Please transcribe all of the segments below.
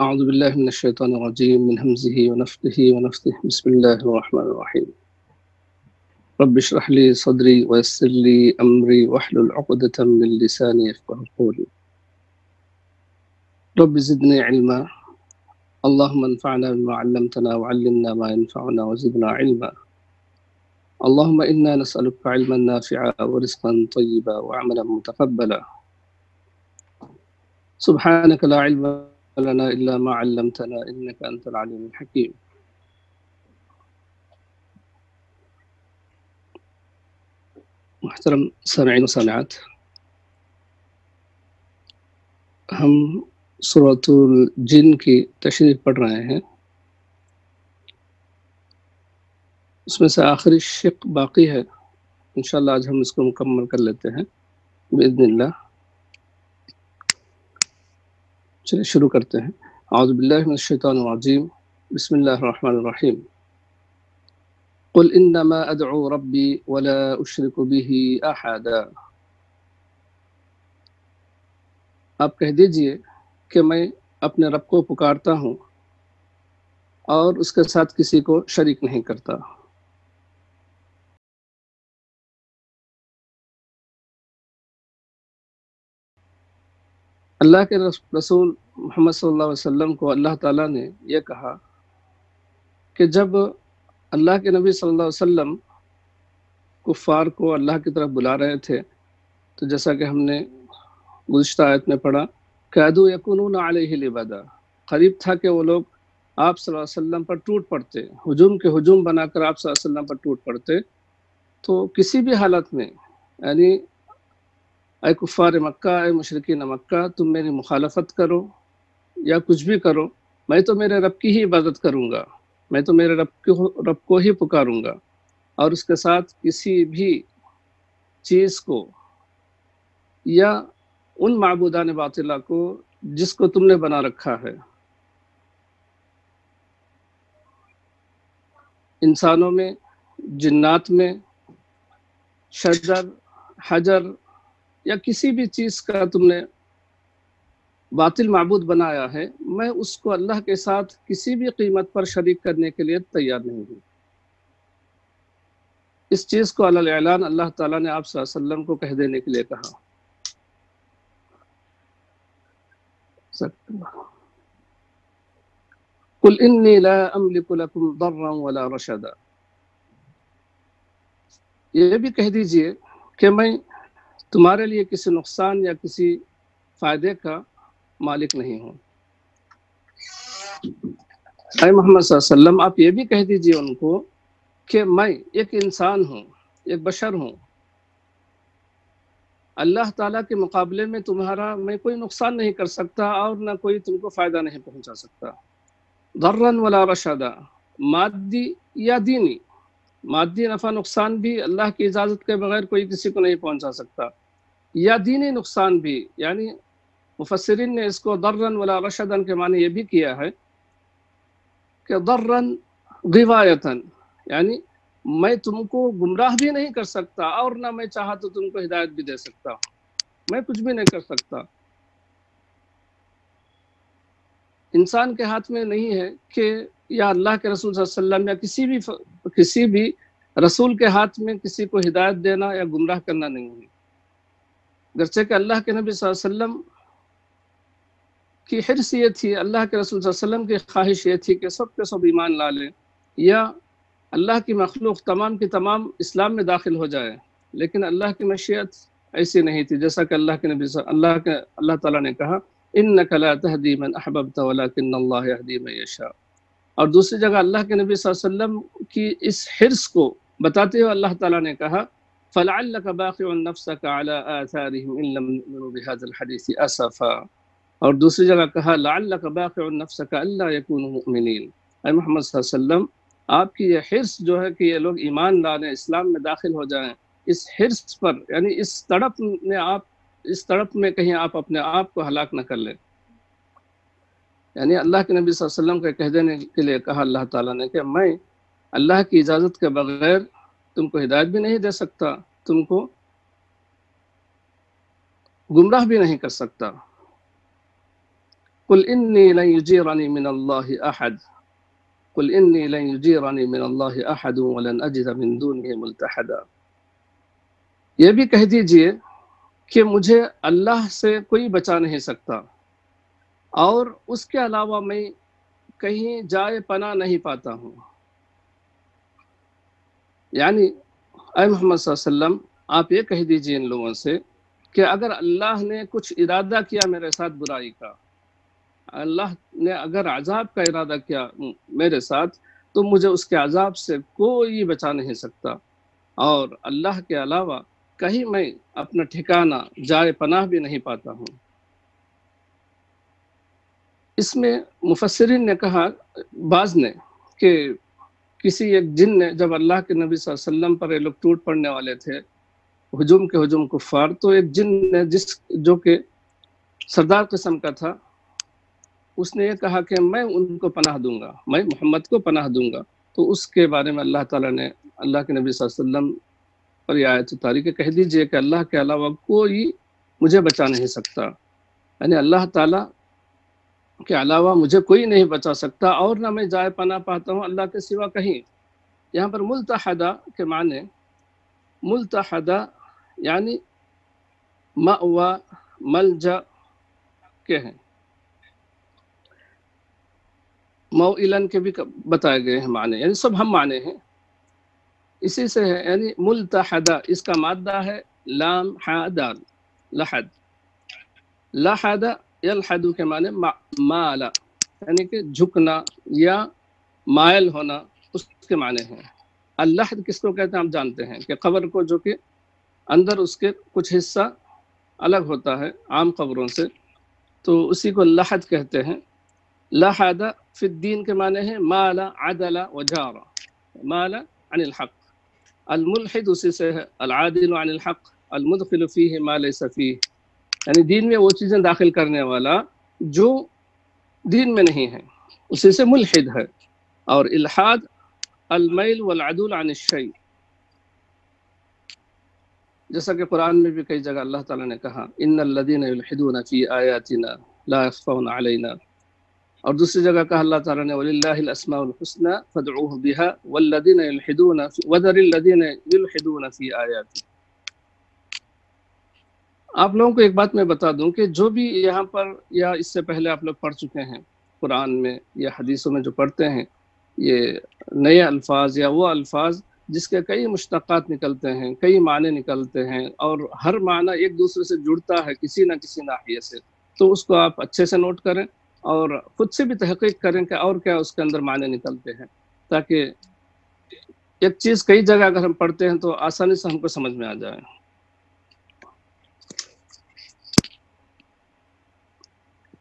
أعوذ بالله من الشيطان الرجيم من همزه ونفخه ونفثه بسم الله الرحمن الرحيم رب اشرح لي صدري ويسر لي أمري واحلل عقدة من لساني يفقهوا قولي رب زدني علما اللهم انفعنا بما علمتنا وعلمنا ما ينفعنا وزدنا علما اللهم إنا نسألك علما نافعا ورزقا طيبا وعملا متقبلا سبحانك لا علم لنا إلا ما علمتنا إنك أنت العليم الحكيم. محترم سامعین و سامعات، ہم سورۃ الجن کی تشریح پڑھ رہے ہیں. اس میں سے آخری شق باقی ہے. انشاءاللہ آج ہم اس کو مکمل کر لیتے ہیں بإذن اللہ. چلیے شروع کرتے ہیں. اعوذ باللہ من الشیطان الرجیم بسم اللہ الرحمن الرحیم قل انما ادعو ربی ولا اشرک به احدا. آپ کہہ دیجئے کہ میں اپنے رب کو پکارتا ہوں اور اس کے ساتھ کسی کو شریک نہیں کرتا. اللہ کے رسول محمد صلی اللہ علیہ وسلم کو اللہ تعالیٰ نے یہ کہا کہ جب اللہ کے نبی صلی اللہ علیہ وسلم کفار کو اللہ کی طرف بلا رہے تھے تو جیسا کہ ہم نے گزشتہ آیت میں پڑھا کادوا یکونون علیہ لبدا، قریب تھا کہ وہ لوگ آپ صلی اللہ علیہ وسلم پر ٹوٹ پڑتے، ہجوم کے ہجوم بنا کر آپ صلی اللہ علیہ وسلم پر ٹوٹ پڑتے. تو کسی بھی حالت میں یعنی اے کفار مکہ، اے مشرکین مکہ، تم میری مخالفت کرو یا کچھ بھی کرو، میں تو میرے رب کی ہی عبادت کروں گا، میں تو میرے رب کو ہی پکاروں گا اور اس کے ساتھ کسی بھی چیز کو یا ان معبودان باطلہ کو جس کو تم نے بنا رکھا ہے. انسانوں میں، جنات میں، شجر، حجر یا کسی بھی چیز کا تم نے باطل معبود بنایا ہے، میں اس کو اللہ کے ساتھ کسی بھی قیمت پر شریک کرنے کے لیے تیار نہیں ہوں. اس چیز کو علی الاعلان اللہ تعالیٰ نے آپ صلی اللہ علیہ وسلم کو کہہ دینے کے لیے کہا. قل انی لا املک لکم ضرا ولا رشدا. یہ بھی کہہ دیجئے کہ میں تمہارے لیے کسی نقصان یا کسی فائدے کا مالک نہیں ہوں. اے محمد صلی اللہ علیہ وسلم آپ یہ بھی کہہ دیجئے ان کو کہ میں ایک انسان ہوں، ایک بشر ہوں. اللہ تعالیٰ کے مقابلے میں تمہارا میں کوئی نقصان نہیں کر سکتا اور نہ کوئی تم کو فائدہ نہیں پہنچا سکتا. ضرا ولا رشدا، مادی یا دینی. مادی نفع نقصان بھی اللہ کی اجازت کے بغیر کوئی کسی کو نہیں پہنچا سکتا، یا دینی نقصان بھی. یعنی مفسرین نے اس کو ضرا ولا رشدا کے معنی یہ بھی کیا ہے کہ ضرا غوایتا، یعنی میں تم کو گمراہ بھی نہیں کر سکتا اور نہ میں چاہا تو تم کو ہدایت بھی دے سکتا، میں کچھ بھی نہیں کر سکتا. انسان کے ہاتھ میں نہیں ہے کہ یا اللہ کے رسول صلی اللہ علیہ وسلم یا کسی بھی رسول کے ہاتھ میں کسی کو ہدایت دینا یا گمراہ کرنا نہیں ہے. گرچہ کہ اللہ کے نبی صلی اللہ علیہ وسلم کی حرص یہ تھی، اللہ کے رسول صلی اللہ علیہ وسلم کی خواہش یہ تھی کہ سب کے سب ایمان لا لیں یا اللہ کی مخلوق تمام کی تمام اسلام میں داخل ہو جائے، لیکن اللہ کی مشیت ایسی نہیں تھی. جیسا کہ اللہ تعالیٰ نے کہا انک لا تہدی من احببت ولکن اللہ یہدی من یشاء. اور دوسری جگہ اللہ کے نبی صلی اللہ علیہ وسلم کی اس حرص کو بتاتے ہوئے اللہ تعالیٰ نے کہا فلعلک باخع نفسک علی آثارہم ان لم یؤمنوا بہذا الحدیث اسفا. اور دوسری جگہ کہا لعلک باخع نفسک الا یکونوا مؤمنین. اے محمد صلی اللہ علیہ وسلم آپ کی یہ حرص جو ہے کہ یہ لوگ ایمان لانے، اسلام میں داخل ہو جائیں، اس حرص پر یعنی اس تڑپ میں کہیں آپ اپنے آپ کو ہلاک نہ کر لیں. یعنی اللہ کے نبی صلی اللہ علیہ وسلم کو کہہ دینے کے لیے کہا اللہ تعالیٰ نے کہ میں اللہ کی اجازت کے بغیر تم کو ہدایت بھی نہیں دے سکتا، تم کو گمراہ بھی نہیں کر سکتا. قل انی لن یجیرنی من اللہ احد قل انی لن یجیرنی من اللہ احد ولن اجد من دونہ ملتحدا، یہ بھی کہہ دیجئے کہ مجھے اللہ سے کوئی بچا نہیں سکتا اور اس کے علاوہ میں کہیں جائے پناہ نہیں پاتا ہوں۔ یعنی اے محمد صلی اللہ علیہ وسلم آپ یہ کہہ دیجئے ان لوگوں سے کہ اگر اللہ نے کچھ ارادہ کیا میرے ساتھ برائی کا، اللہ نے اگر عذاب کا ارادہ کیا میرے ساتھ، تو مجھے اس کے عذاب سے کوئی بچا نہیں سکتا، اور اللہ کے علاوہ کہیں میں اپنا ٹھکانہ جائے پناہ بھی نہیں پاتا ہوں۔ اس میں مفسرین نے کہا بعض نے کہ کسی ایک جن نے جب اللہ کے نبی صلی اللہ علیہ وسلم پر یہ لوگ ٹوٹ پڑنے والے تھے، ہجوم کے ہجوم کفار، تو ایک جن نے جو کہ سردار قسم کا تھا، اس نے یہ کہا کہ میں ان کو پناہ دوں گا، میں محمد کو پناہ دوں گا۔ تو اس کے بارے میں اللہ تعالیٰ نے اللہ کے نبی صلی اللہ علیہ وسلم پر یہ آیت اتاری کہ کہہ دیجئے کہ اللہ کے علاوہ کوئی مجھے بچا نہیں سکتا، یعنی اللہ تعالیٰ کے علاوہ مجھے کوئی نہیں بچا سکتا، اور نہ میں جائے پناہ پاتا ہوں اللہ کے سوا کہیں۔ یہاں پر ملتحدہ کے معنی، ملتحدہ یعنی مأوى ملجا کے ہیں، موئلن کے بھی بتائے گئے ہیں معنی، یعنی سب ہم معنی ہیں، اسی سے ہے۔ یعنی ملتحدہ اس کا مادہ ہے لام حا دال، لحد، لحد یلحد کے معنی مالا، یعنی کہ جھکنا یا مائل ہونا، اس کے معنی ہیں۔ اللحد کس کو کہتے ہیں آپ جانتے ہیں کہ قبر کو جو کہ اندر اس کے کچھ حصہ الگ ہوتا ہے عام قبروں سے، تو اسی کو لحد کہتے ہیں۔ لحد فی الدین کے معنی ہے مالا عدل وجار، مالا عن الحق۔ الملحد اسی سے ہے العادل عن الحق، المدخل فیہ ما لیس فیہ، یعنی دین میں وہ چیزیں داخل کرنے والا جو دین میں نہیں ہے، اسی سے ملحد ہے۔ اور الحاد المیل والعدول عن الشیء، جیسا کہ قرآن میں بھی کئی جگہ اللہ تعالیٰ نے کہا ان الذین یلحدون فی آیاتنا لا یخفون علینا، اور دوسری جگہ کہا اللہ تعالیٰ نے وَلِلَّهِ الْأَسْمَاءُ الْحُسْنَى فَادْعُوهُ بِهَا وَالَّذِينَ يُلْحِدُونَ وَذَرِ الَّذِينَ يُلْحِدُونَ فِي آيَاتِهِ۔ آپ لوگوں کو ایک بات میں بتا دوں کہ جو بھی یہاں پر یا اس سے پہلے آپ لوگ پڑھ چکے ہیں قرآن میں یا حدیثوں میں جو پڑھتے ہیں، یہ نئے الفاظ یا وہ الفاظ جس کے کئی مشتقات نکلتے ہیں، کئی معنی نکلتے ہیں، اور ہر معنی ایک دوسرے سے جڑتا ہے کسی نہ کسی ناحیے سے، تو اس کو آپ اچھے سے نوٹ کریں اور خود سے بھی تحقیق کریں کہ اور کیا اس کے اندر معنی نکلتے ہیں، تاکہ ایک چیز کئی جگہ اگر ہم پڑھتے ہیں تو آسانی سے ہم کو سمجھ میں آ جائے۔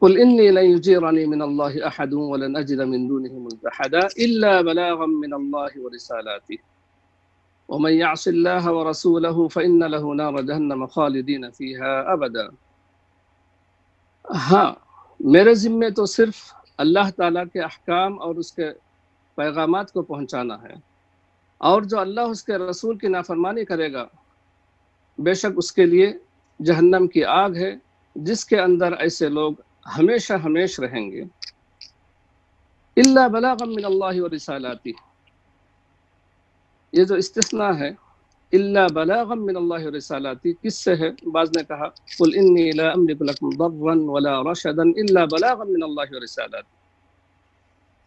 قل انی لن یجیرنی من اللہ احد ولن اجد من دونہ ملتحدا الا بلاغا من اللہ ورسالاتہ ومن يعص الله ورسوله فإن له نار جہنم خالدین فیہا ابدا۔ ہاں، میرے ذمے تو صرف اللہ تعالیٰ کے احکام اور اس کے پیغامات کو پہنچانا ہے، اور جو اللہ اس کے رسول کی نافرمانی کرے گا بے شک اس کے لیے جہنم کی آگ ہے جس کے اندر ایسے لوگ ہمیشہ ہمیش رہیں گے۔ الا بلاغا من اللہ ورسالاتہ، یہ جو استثناء ہے الا بلاغا من اللہ ورسالاتہ کس سے ہے؟ بعض نے کہا قل انی لا املک لکم ضرا ولا رشدا الا بلاغا من اللہ ورسالاتہ،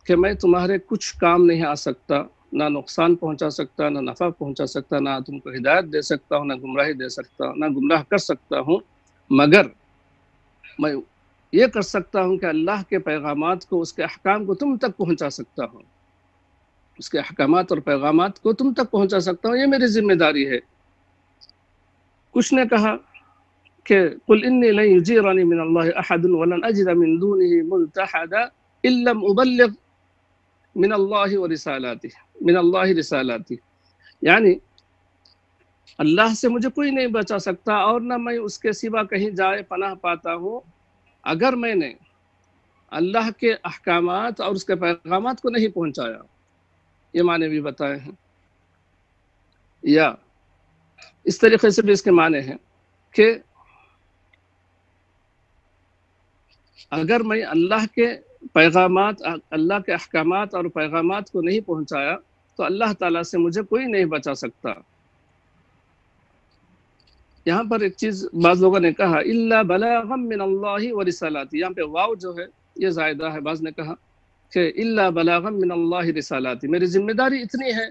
کہ میں تمہارے کچھ کام نہیں آ سکتا، نہ نقصان پہنچا سکتا، نہ نفع پہنچا سکتا، نہ تم کو ہدایت دے سکتا ہوں، نہ گمراہی دے سکتا ہوں، نہ گمراہ کر سکتا ہوں، مگر میں یہ کر سکتا ہوں کہ اللہ کے پیغامات کو، اس کے احکام کو تم تک پہنچا سکتا ہوں، اس کے احکامات اور پیغامات کو تم تک پہنچا سکتا ہوں، یہ میری ذمہ داری ہے۔ کچھ نے کہا کہ قل انی لن یجیرنی من اللہ احد ولن اجد من دونہ ملتحدا الا ابلغ من اللہ ورسالاتہ، من اللہ رسالاتہ، یعنی اللہ سے مجھے کوئی نہیں بچا سکتا اور نہ میں اس کے سوا کہیں جائے پناہ پاتا ہوں اگر میں نے اللہ کے احکامات اور اس کے پیغامات کو نہیں پہنچایا۔ یہ معنی بھی بتائے ہیں، یا اس طریقے سے بھی اس کے معنی ہیں کہ اگر میں اللہ کے پیغامات، اللہ کے احکامات اور پیغامات کو نہیں پہنچایا تو اللہ تعالیٰ سے مجھے کوئی نہیں بچا سکتا۔ یہاں پر ایک چیز بعض لوگوں نے کہا الا بلاغا من اللہ ورسالاتی، یہاں پہ واو جو ہے یہ زائدہ ہے۔ بعض نے کہا کہ الا بلاغا من اللہ رسالاتی، میری ذمہ داری اتنی ہے،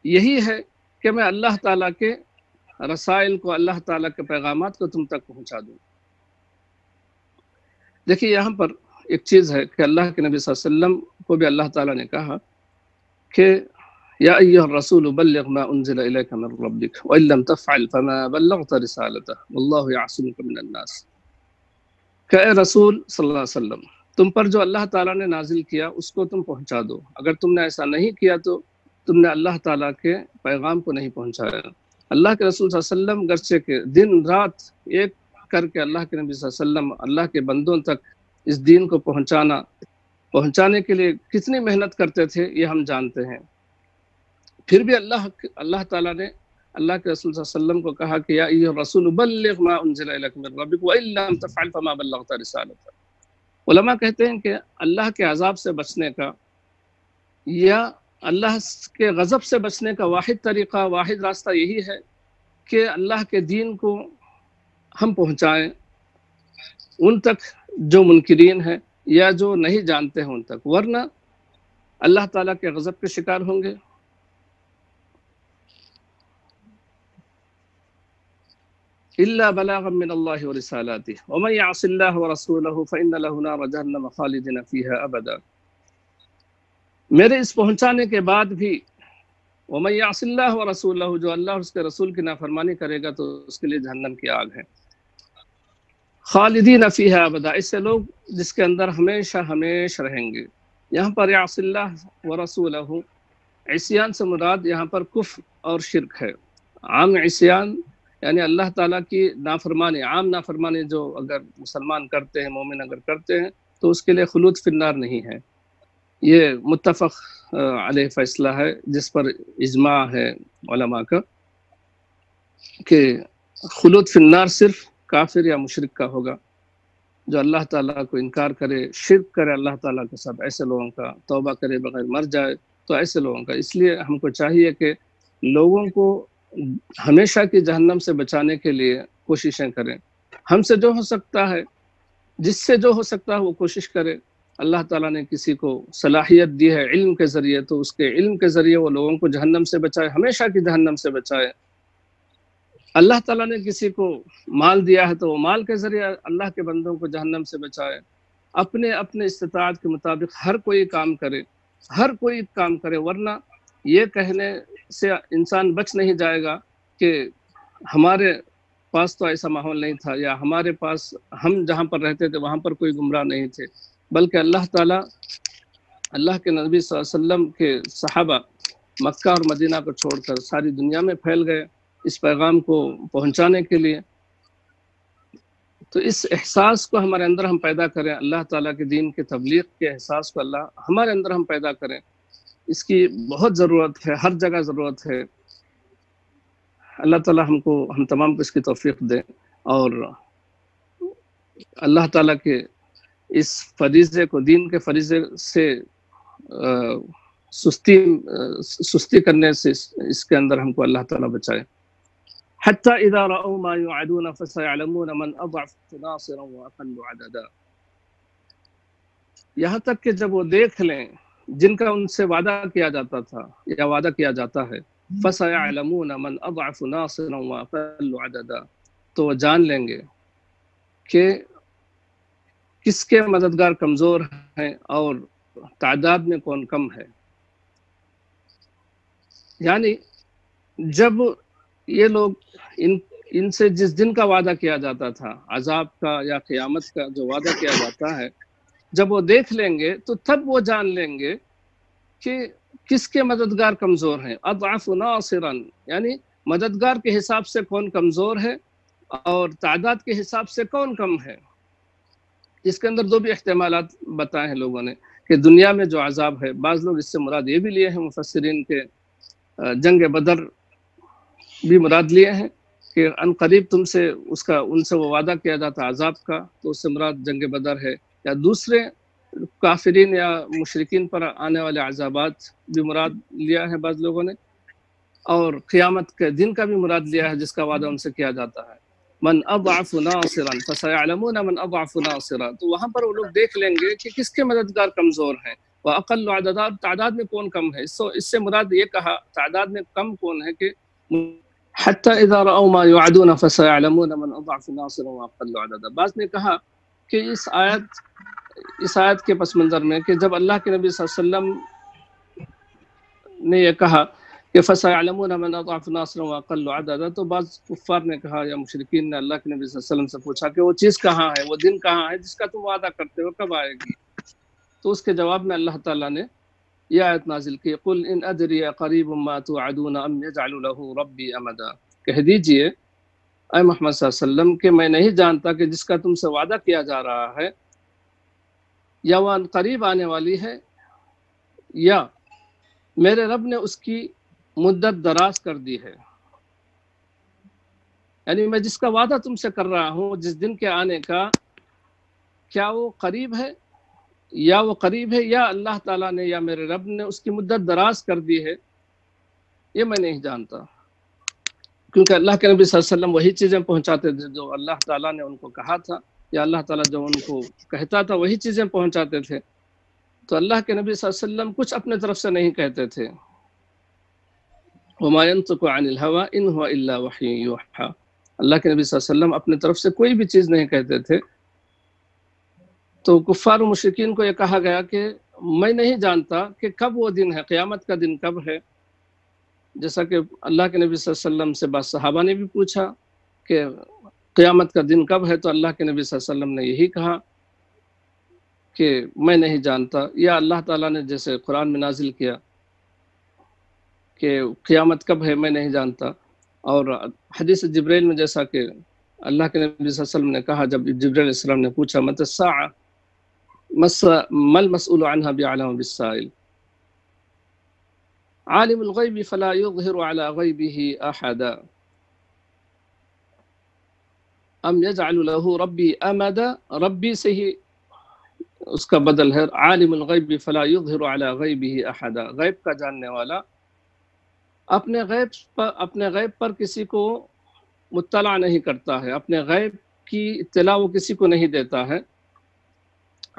یہی ہے کہ میں اللہ تعالیٰ کے رسائل کو، اللہ تعالیٰ کے پیغامات کو تم تک پہنچا دوں۔ دیکھیے یہاں پر ایک چیز ہے کہ اللہ کے نبی صلی اللہ علیہ وسلم کو بھی اللہ تعالیٰ نے کہا کہ یا ایھا الرسول بلغ ما انزل الیک من ربک وان لم تفعل فما بلغت رسالته واللہ یعصمک من الناس، کہ اے رسول صلی اللہ علیہ وسلم تم پر جو اللہ تعالیٰ نے نازل کیا اس کو تم پہنچا دو، اگر تم نے ایسا نہیں کیا تو تم نے اللہ تعالیٰ کے پیغام کو نہیں پہنچایا۔ اللہ کے رسول صلی اللہ علیہ وسلم گرچہ کہ دن رات ایک کر کے اللہ کے نبی صلی اللہ علیہ وسلم اللہ کے بندوں تک اس دین کو پہنچانے کے لیے کتنی محنت کرتے تھے یہ ہم جانتے ہیں، پھر بھی اللہ تعالیٰ نے اللہ کے رسول صلی اللہ علیہ وسلم کو کہا کہ یا ایھا الرسول بلغ ما انزل الیک من ربک وان لم تفعل فما بلغت رسالته۔ علماء کہتے ہیں کہ اللہ کے عذاب سے بچنے کا یا اللہ کے غضب سے بچنے کا واحد طریقہ، واحد راستہ یہی ہے کہ اللہ کے دین کو ہم پہنچائیں ان تک جو منکرین ہیں یا جو نہیں جانتے ہیں ان تک، ورنہ اللہ تعالیٰ کے غضب کے شکار ہوں گے۔ الا بلاغا من اللہ ورسالاتہ ومن یعص اللہ ورسولہ فإن له نار جہنم خالدین فیہا ابدا، میرے اس پہنچانے کے بعد بھی ومن یعص اللہ ورسولہ، جو اللہ اور اس کے رسول کی نافرمانی کرے گا تو اس کے لیے جہنم کی آگ ہے، خالدین فیہا ابدا، ایسے لوگ جس کے اندر ہمیشہ ہمیشہ رہیں گے۔ یہاں پر یعص اللہ ورسولہ، عصیان سے مراد یہاں پر کفر اور شرک ہے۔ عام عصیان یعنی اللہ تعالیٰ کی نافرمانی، عام نافرمانی جو اگر مسلمان کرتے ہیں، مومن اگر کرتے ہیں تو اس کے لیے خلود فی النار نہیں ہے، یہ متفق علیہ فیصلہ ہے جس پر اجماع ہے علماء کا کہ خلود فی النار صرف کافر یا مشرک کا ہوگا، جو اللہ تعالیٰ کو انکار کرے، شرک کرے اللہ تعالیٰ کے ساتھ، ایسے لوگوں کا، توبہ کرے بغیر مر جائے تو ایسے لوگوں کا۔ اس لیے ہم کو چاہیے کہ لوگوں کو ہمیشہ کی جہنم سے بچانے کے لیے کوششیں کریں، ہم سے جو ہو سکتا ہے، جس سے جو ہو سکتا ہے وہ کوشش کرے۔ اللہ تعالیٰ نے کسی کو صلاحیت دی ہے علم کے ذریعے تو اس کے علم کے ذریعے وہ لوگوں کو جہنم سے بچائے، ہمیشہ کی جہنم سے بچائے۔ اللہ تعالیٰ نے کسی کو مال دیا ہے تو وہ مال کے ذریعے اللہ کے بندوں کو جہنم سے بچائے۔ اپنے اپنے استطاعت کے مطابق ہر کوئی کام کرے، ورنہ یہ کہنے سے انسان بچ نہیں جائے گا کہ ہمارے پاس تو ایسا ماحول نہیں تھا، یا ہمارے پاس، ہم جہاں پر رہتے تھے وہاں پر کوئی گمراہ نہیں تھے، بلکہ اللہ تعالیٰ، اللہ کے نبی صلی اللہ علیہ وسلم کے صحابہ مکہ اور مدینہ کو چھوڑ کر ساری دنیا میں پھیل گئے اس پیغام کو پہنچانے کے لیے۔ تو اس احساس کو ہمارے اندر ہم پیدا کریں، اللہ تعالیٰ کے دین کے تبلیغ کے احساس کو ہمارے اندر ہم پیدا کریں، اس کی بہت ضرورت ہے، ہر جگہ ضرورت ہے۔ اللہ تعالیٰ ہم تمام کو اس کی توفیق دے، اور اللہ تعالیٰ کے اس فریضے کو، دین کے فریضے سے سستی کرنے سے اس کے اندر ہم کو اللہ تعالیٰ بچائے۔ حتی اذا رأوا ما يوعدون فسيعلمون من اضعف ناصرا واقل عددا، یہاں تک کہ جب وہ دیکھ لیں جن کا ان سے وعدہ کیا جاتا تھا یا وعدہ کیا جاتا ہے، فَسَيَعْلَمُونَ مَنْ أَضْعَفُ نَاصِرًا وَأَقَلُّ عَدَدًا، تو وہ جان لیں گے کہ کس کے مددگار کمزور ہیں اور تعداد میں کون کم ہے۔ یعنی جب یہ لوگ ان سے جس دن کا وعدہ کیا جاتا تھا، عذاب کا یا قیامت کا جو وعدہ کیا جاتا ہے، جب وہ دیکھ لیں گے تو تب وہ جان لیں گے کہ کس کے مددگار کمزور ہیں۔ اضعف ناصرا یعنی مددگار کے حساب سے کون کمزور ہے اور تعداد کے حساب سے کون کم ہے۔ اس کے اندر دو بھی احتمالات بتائے ہیں لوگوں نے کہ دنیا میں جو عذاب ہے، بعض لوگ اس سے مراد یہ بھی لیے ہیں مفسرین کے جنگ بدر بھی مراد لیے ہیں کہ ان قریب تم سے ان سے وہ وعدہ کیا جاتا عذاب کا، تو اس سے مراد جنگ بدر ہے۔ یا دوسرے کافرین یا مشرکین پر آنے والے عذابات بھی مراد لیا ہے بعض لوگوں نے، اور قیامت کے دن کا بھی مراد لیا ہے جس کا وعدہ ان سے کیا جاتا ہے۔ من اضعف ناصرا فسيعلمون من اضعف ناصرا، تو وہاں پر وہ لوگ دیکھ لیں گے کہ کس کے مددگار کمزور ہیں، واقل عددا، تعداد میں کون کم ہے۔ اس سے مراد یہ کہا تعداد میں کم کون ہے کہ حتی اذا رأوا ما يوعدون فسيعلمون من اضعف ناصرا واقل عددا۔ بعض نے کہا کہ اس آیت کے پس منظر میں کہ جب اللہ کے نبی صلی اللہ علیہ وسلم نے یہ کہا کہ فَسَيَعْلَمُونَ مَنْ أَضْعَفُ نَاصِرًا وَأَقَلُّ عَدَدًا، تو بعض کفار نے کہا یا مشرکین نے اللہ کے نبی صلی اللہ علیہ وسلم سے پوچھا کہ وہ چیز کہاں ہے، وہ دن کہاں ہے جس کا تم وعدہ کرتے ہو، کب آئے گی؟ تو اس کے جواب میں اللہ تعالیٰ نے یہ آیت نازل کی، قُلْ إِنْ أَدْرِيَ قَرِيبٌ مَا تُوعَدُونَ أَمْ يَجْعَلُ لَهُ رَبِّي أَمَدًا۔ کہہ دیجئے اے محمد صلی اللہ علیہ وسلم کہ میں نہیں جانتا کہ جس کا تم سے وعدہ کیا جا رہا ہے یا وہ قریب آنے والی ہے، یا میرے رب نے اس کی مدت دراز کر دی ہے۔ یعنی میں جس کا وعدہ تم سے کر رہا ہوں جس دن کے آنے کا، کیا وہ قریب ہے یا اللہ تعالیٰ نے یا میرے رب نے اس کی مدت دراز کر دی ہے، یہ میں نہیں جانتا۔ کیونکہ اللہ کے نبی صلی اللہ علیہ وسلم وہی چیزیں پہنچاتے تھے جو اللہ تعالیٰ نے ان کو کہا تھا، یا اللہ تعالیٰ جو ان کو کہتا تھا وہی چیزیں پہنچاتے تھے۔ تو اللہ کے نبی صلی اللہ علیہ وسلم کچھ اپنے طرف سے نہیں کہتے تھے۔ وَمَا يَنطِقُ عَنِ الْهَوَىٰ إِنْ هُوَ إِلَّا وَحْيٌ يُوحَىٰ۔ اللہ کے نبی صلی اللہ علیہ وسلم اپنے طرف سے کوئی بھی چیز نہیں کہتے تھے۔ تو کفار و مشرکین کو یہ کہا گیا کہ میں نہیں جانتا کہ کب وہ دن ہے، قیامت کا دن کب ہے۔ جیسا کہ اللہ کے نبی صلی اللہ علیہ وسلم سے بعض صحابہ نے بھی پوچھا کہ قیامت کا دن کب ہے، تو اللہ کے نبی صلی اللہ علیہ وسلم نے یہی کہا کہ میں نہیں جانتا، یا اللہ تعالیٰ نے جیسے قرآن میں نازل کیا کہ قیامت کب ہے میں نہیں جانتا، اور حدیث جبریل میں جیسا کہ اللہ کے نبی صلی اللہ علیہ وسلم نے کہا جب جبریل علیہ السلام نے پوچھا متی الساعة ما المسؤول عنها بأعلم بالسائل عالم الغیب فلا يظهر على غیبه احدا ام يجعل له ربی امدا، ربی سے ہی اس کا بدل ہے عالم الغیب فلا يظهر على غیبه احدا، غیب کا جاننے والا اپنے غیب پر کسی کو مطلع نہیں کرتا ہے، اپنے غیب کی اطلاع وہ کسی کو نہیں دیتا ہے۔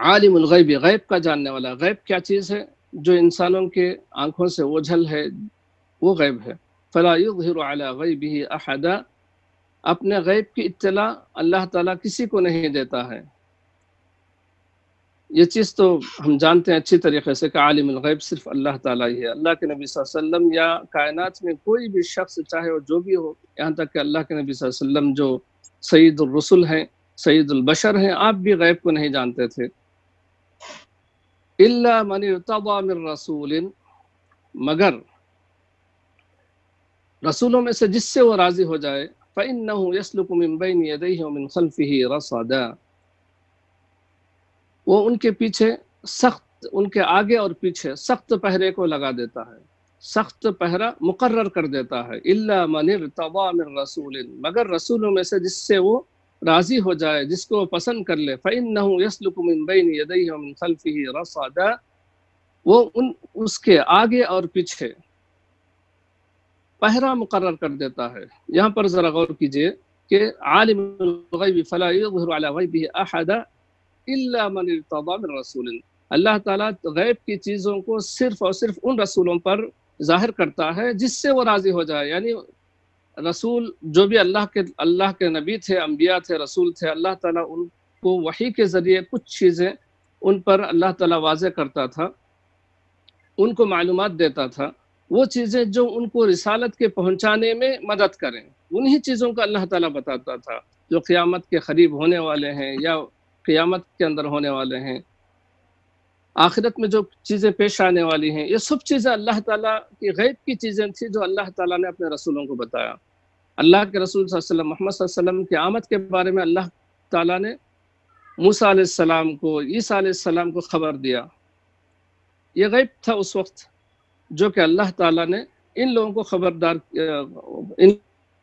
عالم الغیب، غیب کا جاننے والا۔ غیب کیا چیز ہے؟ جو انسانوں کے آنکھوں سے اوجھل ہے وہ غیب ہے۔ فلا يظهر على غیبه احدا، اپنے غیب کی اطلاع اللہ تعالیٰ کسی کو نہیں دیتا ہے۔ یہ چیز تو ہم جانتے ہیں اچھی طریقے سے کہ عالم الغیب صرف اللہ تعالیٰ ہی ہے۔ اللہ کے نبی صلی اللہ علیہ وسلم یا کائنات میں کوئی بھی شخص چاہے وہ جو بھی ہو، یہاں تک کہ اللہ کے نبی صلی اللہ علیہ وسلم جو سید الرسل ہیں، سید البشر ہیں، آپ بھی غیب کو نہیں جانتے تھے۔ الا من ارتضى من رسول، مگر رسولوں میں سے جس سے وہ راضی ہو جائے، فإنه يسلك من بين يديه ومن خلفه رصدا، وہ ان کے پیچھے سخت، ان کے آگے اور پیچھے سخت پہرے کو لگا دیتا ہے، سخت پہرا مقرر کر دیتا ہے۔ الا من ارتضى من رسول، مگر رسولوں میں سے جس سے وہ راضی ہو جائے، جس کو وہ پسند کر لے، فإنه يسلك من بين يديه ومن خلفه رصدا، وہ اس کے آگے اور پیچھے پہرا مقرر کر دیتا ہے۔ یہاں پر ذرا غور کیجئے کہ عالم الغیب فلا يظهر على غیبه احدا الا من ارتضى من رسول، اللہ تعالیٰ غیب کی چیزوں کو صرف اور صرف ان رسولوں پر ظاہر کرتا ہے جس سے وہ راضی ہو جائے۔ یعنی رسول جو بھی اللہ کے نبی تھے، انبیاء تھے، رسول تھے، اللہ تعالیٰ ان کو وحی کے ذریعے کچھ چیزیں ان پر اللہ تعالیٰ واضح کرتا تھا، ان کو معلومات دیتا تھا، وہ چیزیں جو ان کو رسالت کے پہنچانے میں مدد کریں، انہی چیزوں کو اللہ تعالیٰ بتاتا تھا جو قیامت کے قریب ہونے والے ہیں یا قیامت کے اندر ہونے والے ہیں، آخرت میں جو چیزیں پیش آنے والی ہیں۔ یہ سب چیزیں اللہ تعالیٰ کی غیب کی چیزیں تھیں جو اللہ تعالیٰ نے اپنے رسولوں کو بتایا۔ اللہ کے رسول صلی اللہ علیہ وسلم محمد صلی اللہ علیہ وسلم کی آمد کے بارے میں اللہ تعالیٰ نے موسیٰ علیہ السلام کو، عیسیٰ علیہ السلام کو خبر دیا۔ یہ غیب تھا اس وقت جو کہ اللہ تعالیٰ نے ان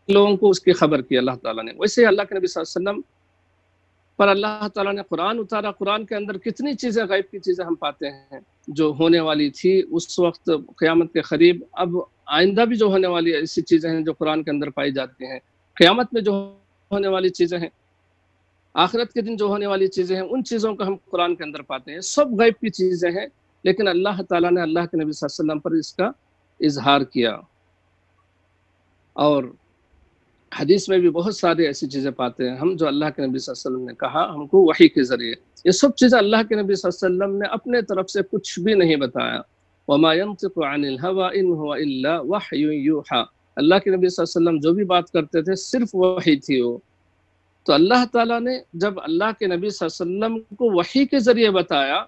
لوگوں کو اس کی خبر کی اللہ تعالیٰ نے۔ ویسے اللہ کے نبی صلی اللہ علیہ وسلم پر اللہ تعالیٰ نے قرآن اتارا، قرآن کے اندر کتنی چیزیں غیب کی چیزیں ہم پاتے ہیں جو ہونے والی تھی اس وقت قیامت کے قریب، اب آئندہ بھی جو ہونے والی ایسی چیزیں ہیں جو قرآن کے اندر پائی جاتی ہیں، قیامت میں جو ہونے والی چیزیں ہیں، آخرت کے دن جو ہونے والی چیزیں ہیں، ان چیزوں کو ہم قرآن کے اندر پاتے ہیں، سب غیب کی چیزیں ہیں، لیکن اللہ تعالیٰ نے اللہ کے نبی صلی اللہ علیہ وسلم پر اس کا اظہار کیا۔ اور حدیث میں بھی بہت سارے ایسی چیزیں پاتے ہیں ہم جو اللہ کے نبی صلی اللہ علیہ وسلم نے کہا ہم کو وحی کے ذریعے، یہ سب چیزیں اللہ کے نبی صلی اللہ علیہ وسلم نے اپنے طرف سے کچھ بھی نہیں بتایا۔ وَمَا يَنطِقُ عَنِ الْهَوَىٰ إِنْ هُوَ إِلَّا وَحْيٌ يُوحَىٰ، اللہ کے نبی صلی اللہ علیہ وسلم جو بھی بات کرتے تھے صرف وحی تھی وہ۔ تو اللہ تعالیٰ نے جب اللہ کے نبی صلی اللہ علیہ وسلم کو وحی کے ذریعے بتایا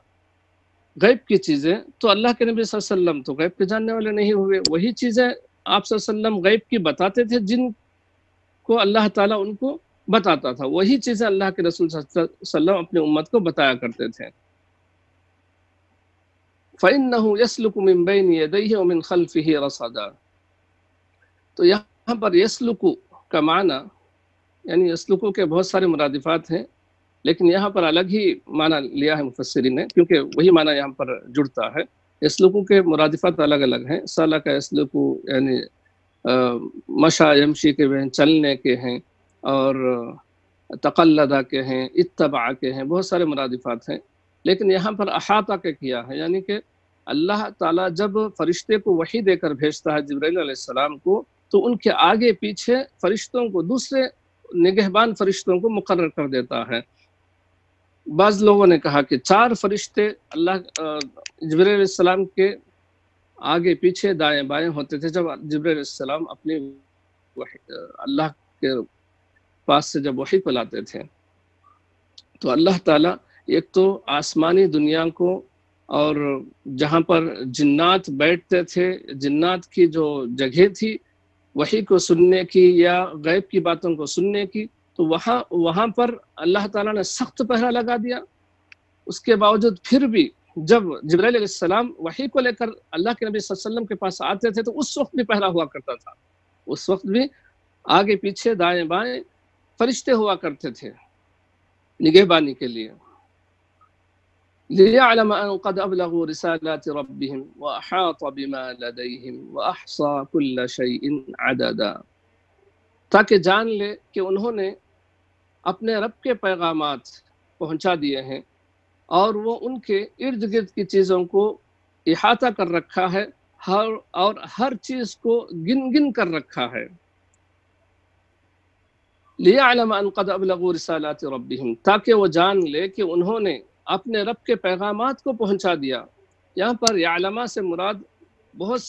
غیب کی چیزیں، تو اللہ کے نبی صلی اللہ علیہ وسلم تو غیب کے جاننے والے نہیں ہوئے، وہی چیزیں آپ صلی اللہ علیہ وسلم غیب کی بتاتے تھے جن کو اللہ تعالیٰ ان کو بتاتا تھا، وہی چیزیں اللہ کے رسول صلی اللہ علیہ وسلم اپنے امت کو بتایا کرتے تھے۔ فَإِنَّهُ يَسْلُكُ مِن بَيْنِ يَدَيْهِ وَمِن خَلْفِهِ رَصَدًا، تو یہاں پر یسلکو کا معنی، یعنی یسلکو کے بہت سارے مرادفات ہیں، لیکن یہاں پر الگ ہی معنی لیا ہے مفسرین نے، کیونکہ وہی معنی یہاں پر جڑتا ہے۔ یسلکو کے مرادفات الگ الگ ہیں، سلک یسلکو یعنی مشا یمشی کے ہیں، چلنے کے ہیں، اور تقلدہ کے ہیں، اتبع کے ہیں، بہت سارے مرادفات ہیں، لیکن یہاں پر احاطہ کے کیا ہے، یعنی کہ اللہ تعالیٰ جب فرشتے کو وحی دے کر بھیجتا ہے جبرائیل علیہ السلام کو، تو ان کے آگے پیچھے فرشتوں کو، دوسرے نگہبان فرشتوں کو مقرر کر دیتا ہے۔ بعض لوگوں نے کہا کہ 4 فرشتے اللہ جبرائیل علیہ السلام کے آگے پیچھے دائیں بائیں ہوتے تھے جب جبرائیل علیہ السلام اپنی اللہ کے پاس سے جب وحی کو لاتے تھے۔ تو اللہ تعالیٰ ایک تو آسمانی دنیا کو، اور جہاں پر جنات بیٹھتے تھے، جنات کی جو جگہ تھی وحی کو سننے کی یا غیب کی باتوں کو سننے کی، تو وہاں پر اللہ تعالیٰ نے سخت پہرا لگا دیا۔ اس کے باوجود پھر بھی جب جبرائیل علیہ السلام وحی کو لے کر اللہ کے نبی صلی اللہ علیہ وسلم کے پاس آتے تھے تو اس وقت بھی پہرا ہوا کرتا تھا، اس وقت بھی آگے پیچھے دائیں بائیں فرشتے ہوا کرتے تھے نگہبانی کے لیے۔ لِيَعْلَمَ أَنْ قَدْ أَبْلَغُوا رِسَالَاتِ رَبِّهِمْ وَأَحَاطَ بِمَا لَدَيْهِمْ وَأَحْصَى كُلَّ شَيْءٍ عَدَدًا، تاکہ جان لے کہ انہوں نے اپنے رب کے پیغامات پہنچا دیے ہیں، اور وہ ان کے ارد گرد کی چیزوں کو احاطہ کر رکھا ہے، اور ہر چیز کو گن کر رکھا ہے۔ لِيَعْلَمَ أَنْ قَدْ أَبْلَغُوا رِسَالَاتِ رَبِّهِمْ، تاکہ وہ جان لے کہ انہوں نے اپنے رب کے پیغامات کو پہنچا دیا۔ یہاں پر یعلم سے مراد بہت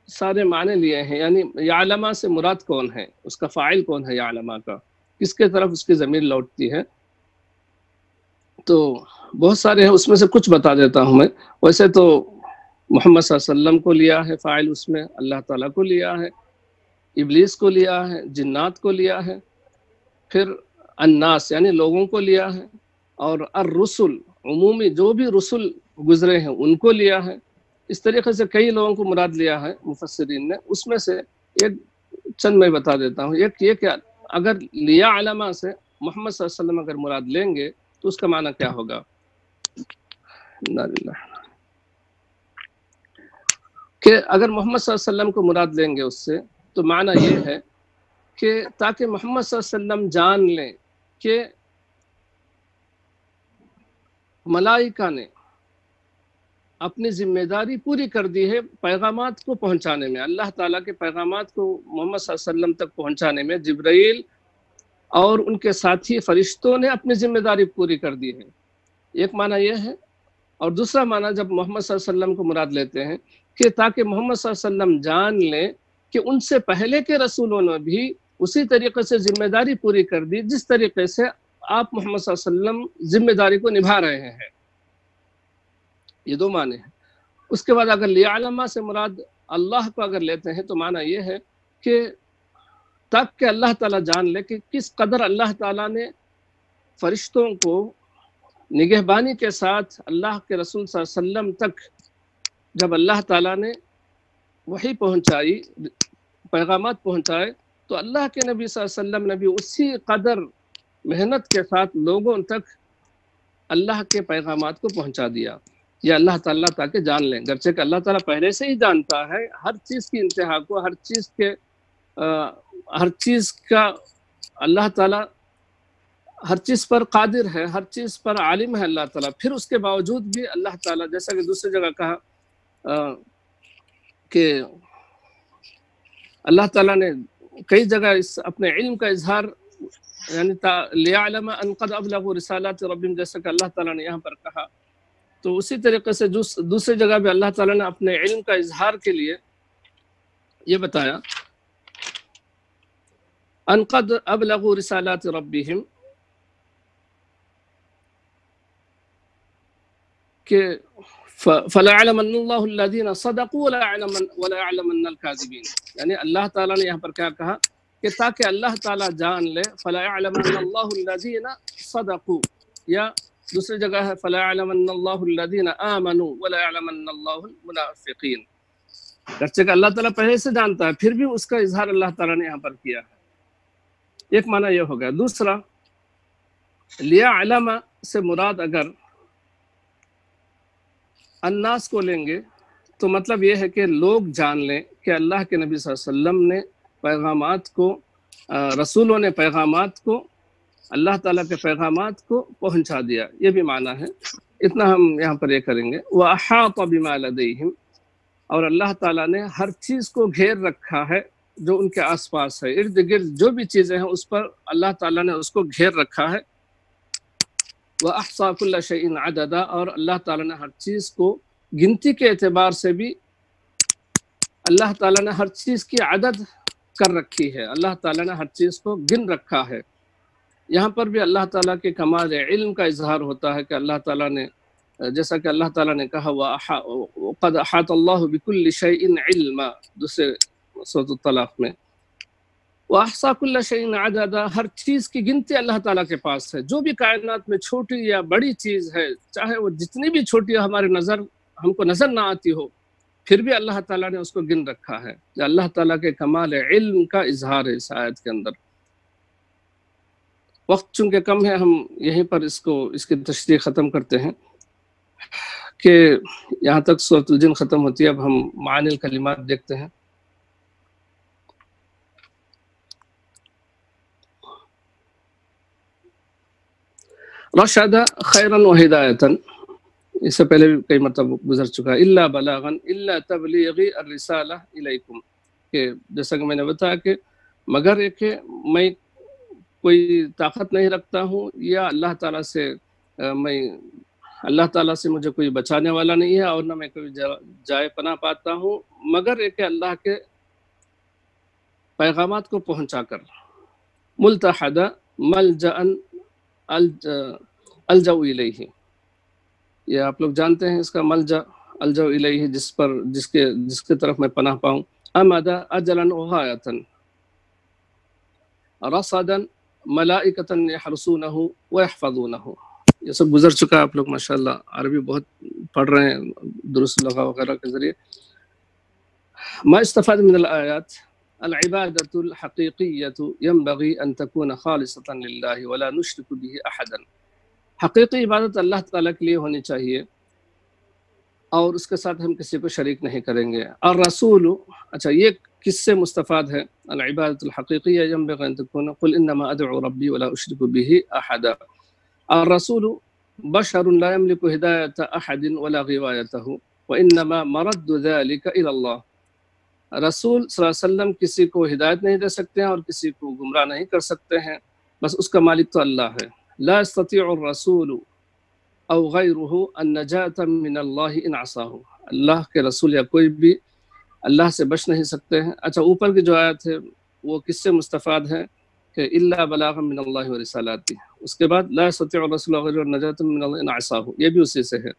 سارے معنی لیے ہیں، یعنی یعلم سے مراد کون ہے، اس کا فاعل کون ہے، یعلم کا کس کے طرف اس کی ضمیر لوٹتی ہے، تو بہت سارے ہیں، اس میں سے کچھ بتا دیتا ہوں میں۔ ویسے تو محمد صلی اللہ علیہ وسلم کو لیا ہے فاعل، اس میں اللہ تعالیٰ کو لیا ہے، ابلیس کو لیا ہے، جنات کو لیا ہے، پھر الناس یعنی لوگوں کو لیا ہے، اور الرسل عمومی جو بھی رسل گزرے ہیں ان کو لیا ہے۔ اس طریقے سے کئی لوگوں کو مراد لیا ہے مفسرین نے، اس میں سے ایک چند میں بتا دیتا ہوں۔ ایک یہ کہ اگر لیا علماء سے محمد صلی اللہ علیہ وسلم اگر مراد لیں گے تو اس کا معنی کیا ہوگا، کہ اگر محمد صلی اللہ علیہ وسلم کو مراد لیں گے اس سے، تو معنی یہ ہے کہ تاکہ محمد صلی اللہ علیہ وسلم جان لیں کہ ملائکہ نے اپنی ذمہ داری پوری کر دی ہے پیغامات کو پہنچانے میں، اللہ تعالیٰ کے پیغامات کو محمد صلی اللہ علیہ وسلم تک پہنچانے میں جبرائیل اور ان کے ساتھی فرشتوں نے اپنی ذمہ داری پوری کر دی ہے۔ ایک معنی یہ ہے، اور دوسرا معنی جب محمد صلی اللہ علیہ وسلم کو مراد لیتے ہیں کہ تاکہ محمد صلی اللہ علیہ وسلم جان لیں کہ ان سے پہلے کے رسولوں نے بھی اسی طریقے سے ذمہ داری پوری کر دی جس طریقے سے آپ محمد صلی اللہ علیہ وسلم ذمہ داری کو نبھا رہے ہیں۔ یہ دو معنی ہیں۔ اس کے بعد اگر لیعلم سے مراد اللہ کو اگر لیتے ہیں تو معنی یہ ہے کہ تاکہ اللہ تعالیٰ جان لے کہ کس قدر اللہ تعالیٰ نے فرشتوں کو نگہبانی کے ساتھ اللہ کے رسول صلی اللہ علیہ وسلم تک جب اللہ تعالیٰ نے وحی پہنچائی، پیغامات پہنچائے، تو اللہ کے نبی صلی اللہ علیہ وسلم نے بھی اسی قدر محنت کے ساتھ لوگوں تک اللہ کے پیغامات کو پہنچا دیا، یہ اللہ تعالیٰ تاکہ جان لیں، گرچہ کہ اللہ تعالیٰ پہلے سے ہی جانتا ہے ہر چیز کی انتہا کو، ہر چیز کا اللہ تعالیٰ ہر چیز پر قادر ہے، ہر چیز پر عالم ہے اللہ تعالیٰ، پھر اس کے باوجود بھی اللہ تعالیٰ جیسا کہ دوسری جگہ کہا کہ اللہ تعالیٰ نے کئی جگہ اس اپنے علم کا اظہار یعنی لیعلم ان قد ابلغوا رسالات ربهم جیسا کہ اللہ تعالیٰ نے یہاں پر کہا، تو اسی طریقے سے دوسری جگہ بھی اللہ تعالیٰ نے اپنے علم کا اظہار کے لیے یہ بتایا ان قد ابلغوا رسالات ربهم کہ فلا يعلمن الله الذين صدقوا ولا يعلمن الكاذبين، یعنی اللہ تعالیٰ نے یہاں پر کیا کہا کہ تاکہ اللہ تعالیٰ جان لے فلا يعلمن الله الذين صدقوا، یا دوسری جگہ ہے فلا يعلمن الله الذين آمنوا ولا يعلمن الله المنافقين، گرچہ کہ اللہ تعالیٰ پہلے سے جانتا ہے پھر بھی اس کا اظہار اللہ تعالیٰ نے یہاں پر کیا ہے۔ ایک معنی یہ ہو گیا۔ دوسرا لیعلم سے مراد اگر الناس کو لیں گے تو مطلب یہ ہے کہ لوگ جان لیں کہ اللہ کے نبی صلی اللہ علیہ وسلم نے پیغامات کو، رسولوں نے پیغامات کو، اللہ تعالیٰ کے پیغامات کو پہنچا دیا، یہ بھی معنی ہے۔ اتنا ہم یہاں پر یہ کریں گے۔ وَأَحَاطَ بِمَا لَدَيْهِمْ، اور اللہ تعالیٰ نے ہر چیز کو گھیر رکھا ہے جو ان کے آس پاس ہے، ارد گرد جو بھی چیزیں ہیں اس پر اللہ تعالیٰ نے اس کو گھیر رکھا ہے۔ وَأَحْصَى كُلَّ شَيْءٍ عَدَدًا، اور اللہ تعالیٰ نے ہر چیز کو گنتی کے اعتبار سے بھی اللہ تعالیٰ نے ہر چیز کی عدد کر رکھی ہے، اللہ تعالیٰ نے ہر چیز کو گن رکھا ہے۔ یہاں پر بھی اللہ تعالیٰ کے کمال علم کا اظہار ہوتا ہے کہ اللہ تعالیٰ نے جیسا کہ اللہ تعالیٰ نے کہا وَقَدْ أَحَاطَ اللَّهُ بِكُلِّ شَيْءٍ عِلْمًا، دوسرے سورۃ الطلاق میں وَأَحْصَى كُلَّ شَيْءٍ عَدَدًا، ہر چیز کی گنتی اللہ تعالیٰ کے پاس ہے، جو بھی کائنات میں چھوٹی یا بڑی چیز ہے، چاہے وہ جتنی بھی چھوٹی ہماری ہم کو نظر نہ آتی ہو، پھر بھی اللہ تعالیٰ نے اس کو گن رکھا ہے۔ اللہ تعالیٰ کے کمال علم کا اظہار ہے اس آیت کے اندر۔ وقت چونکہ کم ہے، ہم یہیں پر اس کی تشریح ختم کرتے ہیں کہ یہاں تک سورۃ الجن ختم ہوتی ہے۔ اب ہم معانی الکلمات دیکھتے ہیں۔ رشد خیرا و ہدایتاً، اس سے پہلے بھی کئی مرتبہ گزر چکا ہے۔ الا بلاغا الا تبلیغی الرسالہ الیکم، کہ جیسا کہ میں نے بتایا کہ مگر ایک میں کوئی طاقت نہیں رکھتا ہوں، یا اللہ تعالیٰ سے مجھے کوئی بچانے والا نہیں ہے، اور نہ میں کوئی جائے پناہ پاتا ہوں مگر ایک اللہ کے پیغامات کو پہنچا کر۔ ملتحدہ ملجأ الجأ الیہ، یہ آپ لوگ جانتے ہیں اس کا ملجأ الجأ الیہ، جس کے طرف میں پناہ پاؤں۔ امدا اجلا وغایتا رصدا ملائکتا یحرسونہ ویحفظونہ، یہ سب گزر چکا ہے۔ آپ لوگ ماشاءاللہ عربی بہت پڑھ رہے ہیں دروس لغہ وغیرہ کے ذریعے۔ ما استفاد من الآیات العبادة الحقیقیة ينبغي ان تكون خالصة للہ ولا نشرک به احدا، حقیقی عبادت اللہ تعالیٰ کے لیے ہونی چاہیے اور اس کے ساتھ ہم کسی کو شریک نہیں کریں گے۔ الرسول، اچھا یہ کس سے مستفاد ہے؟ العبادة الحقیقیة ينبغي ان تكون قل انما ادعو ربی ولا اشرک به احدا۔ الرسول بشر لا يملك هداية احد ولا غوايته وانما مرد ذلك الى اللہ، رسول صلی اللہ علیہ وسلم کسی کو ہدایت نہیں دے سکتے ہیں اور کسی کو گمراہ نہیں کر سکتے ہیں، بس اس کا مالک تو اللہ ہے۔ لا يستطيع الرسول او غیرہ النجاة من اللہ ان عصاہ، اللہ کے رسول یا کوئی بھی اللہ سے بچ نہیں سکتے ہیں۔ اچھا اوپر کی جو آیت ہے وہ کس سے مستفاد ہے کہ الا بلاغا من اللہ ورسالاتہ، اس کے بعد لا يستطيع الرسول غیر النجاة من اللہ ان عصاہ، یہ بھی اسی سے ہے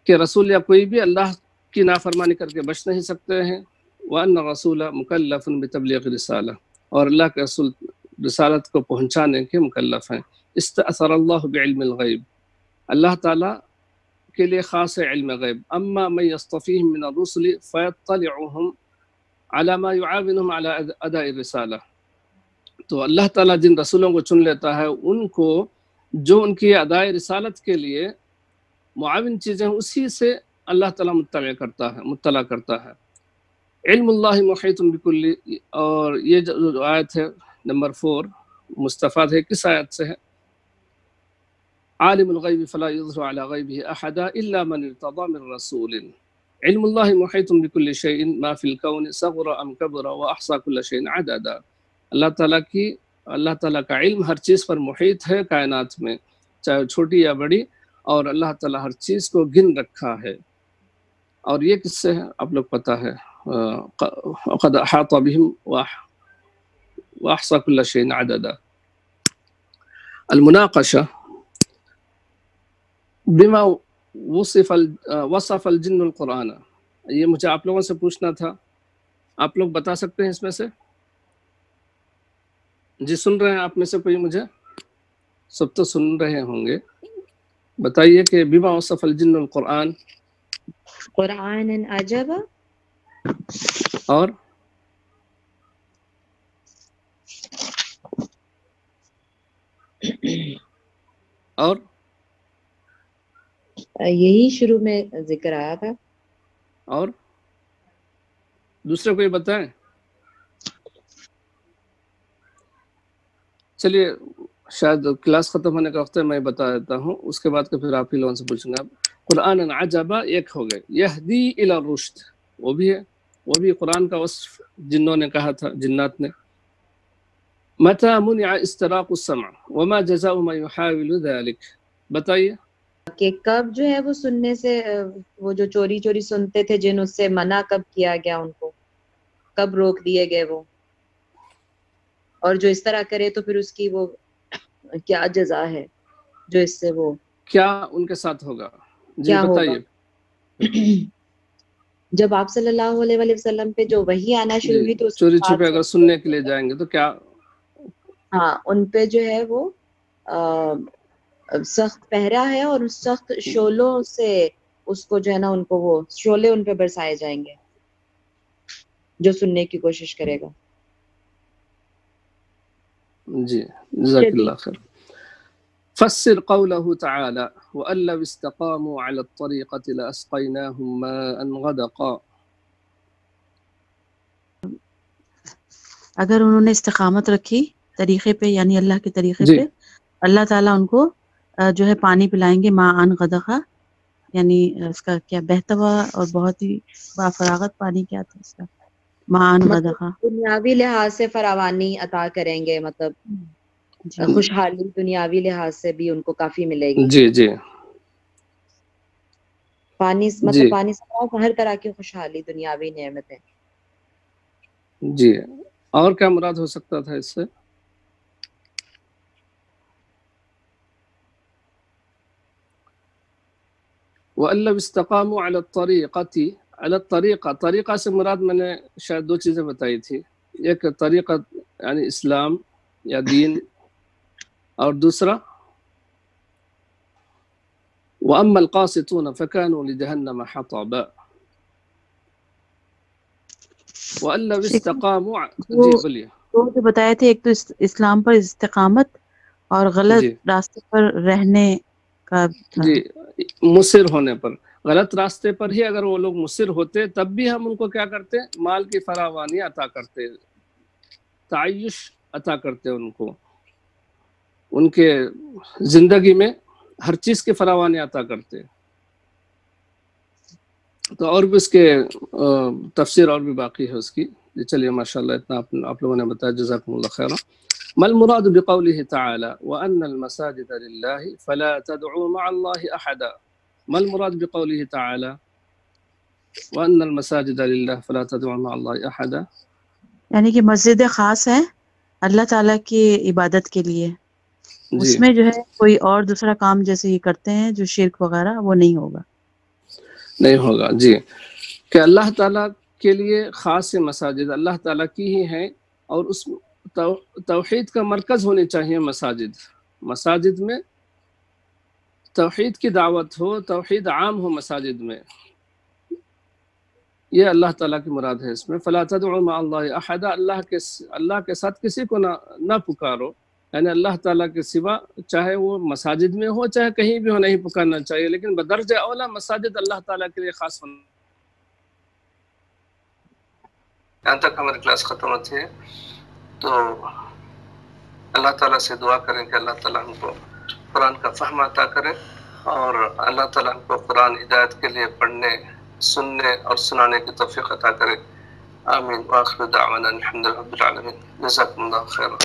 کہ رسول یا کوئی بھی اللہ کی نافرمانی کر کے بچ نہیں سکتے ہیں۔ وَأَنَّ الرَّسُولَ مُكَلَّفٌ بِتَبْلِيغِ الرِّسَالَةِ، اور اللہ کے رسول رسالت کو پہنچانے کے مکلف ہیں۔ استأثر اللہ بعلم الغیب، اللہ تعالیٰ کے لیے خاص ہے علم غیب۔ اما من يصطفیہم من الرسل فیطلعهم على ما يعاونهم على اداء الرسالہ، تو اللہ تعالیٰ جن رسولوں کو چن لیتا ہے ان کو جو ان کی ادائے رسالت کے لیے معاون چیزیں ہیں اسی سے اللہ تعالیٰ مطلع کرتا ہے. علم اللہ محیط بکل. اور یہ جو آیت ہے نمبر 4 مستفاد ہے کس آیت سے ہے؟ عالم الغیب فلا یظہر علی غیبہ احدا الا من ارتضی من رسول. علم اللہ محیط بکل شیء ما فی الکون صغر ام کبر واحصى کل شیء عددا. اللہ تعالیٰ کا علم ہر چیز پر محیط ہے کائنات میں، چاہے چھوٹی یا بڑی، اور اللہ تعالیٰ ہر چیز کو گن رکھا ہے. اور یہ کس سے ہے آپ لوگ پتہ ہے، قد احاط بهم واحصى كل شيء عددا. المناقشة بما وصف الجن القرآن. یہ مجھے آپ لوگوں سے پوچھنا تھا، آپ لوگ بتا سکتے ہیں اس میں سے؟ جی سن رہے ہیں آپ میں سے کوئی؟ مجھے سب تو سن رہے ہوں گے، بتائیے کہ بما وصف الجن القرآن. قرآن عجبا. اور اور یہی شروع میں ذکر آیا تھا. اور دوسرے کوئی بتائیں؟ چلیے شاید کلاس ختم ہونے کا وقت ہے، میں بتا دیتا ہوں، اس کے بعد پھر آپ ہی لوگوں سے پوچھوں گا. قرآن عجبا ایک ہو گئے، یہدی الی الرشد وہ بھی ہے، وہ بھی قرآن کا وصف جنوں نے کہا تھا، جنات نے. متى منع استراق السمع وما جزاء ما يحاول ذلك. بتائیے کہ کب جو ہے وہ سننے سے، وہ جو چوری چوری سنتے تھے جن، اس سے منع کب کیا گیا ان کو، کب روک دیے گئے وہ، اور جو اس طرح کرے تو پھر اس کی وہ کیا جزا ہے جو اس سے وہ کیا ان کے ساتھ ہوگا. جی کیا بتائیے. جب آپ صلی اللہ علیہ وآلہ وسلم پہ جو وحی آنا شروع ہوئی تو اس چوری چھپے اگر سننے کے لیے جائیں گے تو کیا؟ ہاں ان پہ جو ہے وہ سخت پہرا ہے، اور اس سخت شولوں سے اس کو جو ہے نا ان کو وہ شولے ان پہ برسائے جائیں گے جو سننے کی کوشش کرے گا. جی جزاک اللہ خیر. فسر قوله تعالى وأن لو استقاموا على الطريقة لأسقيناهم ماء غدقا. اگر انہوں نے استقامت رکھی طریقے پہ، یعنی اللہ کے طریقے پہ، اللہ تعالیٰ ان کو جو ہے پانی پلائیں گے، ماء غدقا، یعنی اس کا کیا بہتا ہوا اور بہت ہی بافراغت پانی کیا تھا اس کا، ماء غدقا. دنیاوی لحاظ سے فراوانی عطا کریں گے، مطلب خوشحالی دنیاوی لحاظ سے بھی ان کو کافی ملے گی. جی جی پانی مطلب پانی سے ہر طرح کی خوشحالی دنیاوی نعمتیں. جی اور کیا مراد ہو سکتا تھا اس سے؟ وَأَن لَّوْ اسْتَقَامُوا عَلَى الطَّرِيقَةِ. علی الطریقہ، طریقہ سے مراد میں نے شاید 2 چیزیں بتائی تھی، ایک طریقہ یعنی اسلام یا دین، اور دوسرا وَأَمَّا الْقَاسِطُونَ فَكَانُوا لِجَهَنَّمَ حَطَبًا. وَأَن لَّوْ اسْتَقَامُوا. جی بولیے. وہ جو بتائے تھے، ایک تو اسلام پر استقامت اور غلط راستے پر رہنے کا. جی مصر ہونے پر، غلط راستے پر ہی اگر وہ لوگ مصر ہوتے تب بھی ہم ان کو کیا کرتے؟ مال کی فراوانی عطا کرتے، تعیش عطا کرتے، ان کو ان کے زندگی میں ہر چیز کی فراوانی عطا کرتے. تو اور بھی اس کے تفسیر اور بھی باقی ہے اس کی. چلیے ماشاءاللہ اتنا آپ لوگوں نے بتایا، جزاکم اللہ خیرا. ما المراد بقوله تعالى وأن المساجد لله فلا تدعوا مع الله أحدا. ما المراد بقوله تعالى وأن المساجد لله فلا تدعوا مع الله أحدا؟ یعنی کہ مسجد خاص ہے اللہ تعالیٰ کی عبادت کے لیے، اس میں جو ہے کوئی اور دوسرا کام جیسے یہ کرتے ہیں جو شرک وغیرہ، وہ نہیں ہوگا. نہیں ہوگا. جی کہ اللہ تعالیٰ کے لیے خاص مساجد اللہ تعالیٰ کی ہی ہیں، اور اس توحید کا مرکز ہونی چاہیے مساجد. مساجد میں توحید کی دعوت ہو، توحید عام ہو مساجد میں. یہ اللہ تعالیٰ کی مراد ہے اس میں. فلا تدعوا مع اللہ احد، اللہ کے ساتھ کسی کو نہ پکارو، یعنی اللہ تعالیٰ کے سوا، چاہے وہ مساجد میں ہو چاہے کہیں بھی ہو، نہیں پکارنا چاہیے، لیکن بدرجہ اولا مساجد اللہ تعالیٰ کے لیے خاص ہونا. یہاں تک ہماری کلاس ختم ہوتی ہے، تو اللہ تعالیٰ سے دعا کریں کہ اللہ تعالیٰ ہم کو قرآن کا فہم عطا کرے، اور اللہ تعالیٰ ہم کو قرآن ہدایت کے لیے پڑھنے، سننے اور سنانے کی توفیق عطا کرے. آمین. وآخر دعوانا الحمد للہ رب العالمین. جزاکم اللہ خیرا.